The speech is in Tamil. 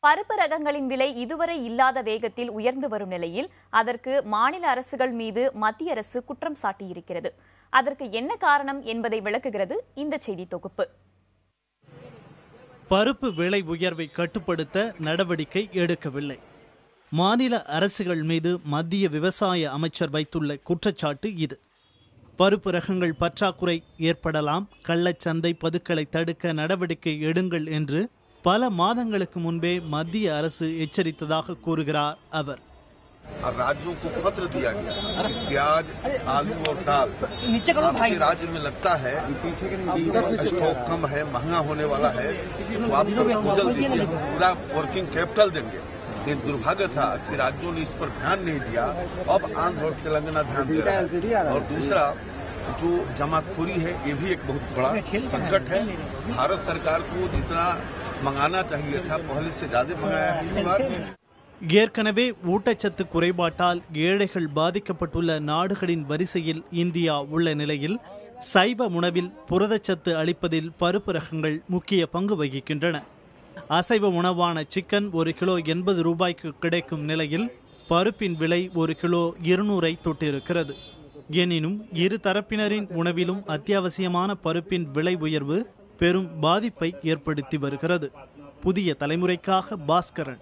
பருப்பு ரகங்களின் விலை இதுவரை இல்லாத வேகத்தில் உயர்ந்து வரும் நிலையில் அதற்கு மாநில அரசுகள் மீது மத்திய அரசு குற்றம் சாட்டியிருக்கிறது. அதற்கு என்ன காரணம் என்பதை விளக்குகிறது இந்த செய்தி தொகுப்பு. பருப்பு விலை உயர்வை கட்டுப்படுத்த நடவடிக்கை எடுக்கவில்லை. மாநில அரசுகள் மீது மத்திய விவசாய அமைச்சர் வைத்துள்ள குற்றச்சாட்டு இது. பருப்பு ரகங்கள் பற்றாக்குறை ஏற்படலாம், கள்ளச்சந்தை பதுக்களை தடுக்க நடவடிக்கை எடுங்கள் என்று பல மாதங்களுக்கு முன்பே மத்திய அரசு எச்சரித்ததாக கூறுகிறார் அவர். राज्यों को पत्र दिया गया, प्याज, आलू और दाल आपके राज्य में लगता है कि स्टॉक कम है, महंगा होने वाला है, तो आप प्रपोजल दीजिए, हम पूरा वर्किंग कैपिटल देंगे। लेकिन दुर्भाग्य था कि राज्यों ने इस पर ध्यान नहीं दिया। अब आंध्र और तेलंगाना ध्यान दे रहा है। और दूसरा जो जमाखोरी है, ये भी एक बहुत बड़ा संकट है। भारत सरकार को जितना मंगाना चाहिए था पहले से ज्यादा मंगाया है इस बार। ஏற்கனவே ஊட்டச்சத்து குறைபாட்டால் ஏழைகள் பாதிக்கப்பட்டுள்ள நாடுகளின் வரிசையில் இந்தியா உள்ள நிலையில் சைவ உணவில் புரதச்சத்து அளிப்பதில் பருப்பு ரகங்கள் முக்கிய பங்கு வகிக்கின்றன. அசைவ உணவான சிக்கன் 1 கிலோ 80 ரூபாய்க்கு கிடைக்கும் நிலையில் பருப்பின் விலை 1 கிலோ 200ஐ தொட்டிருக்கிறது. எனினும் இரு தரப்பினரின் உணவிலும் அத்தியாவசியமான பருப்பின் விலை உயர்வு பெரும் பாதிப்பை ஏற்படுத்தி வருகிறது. புதிய தலைமுறைக்காக பாஸ்கரன்.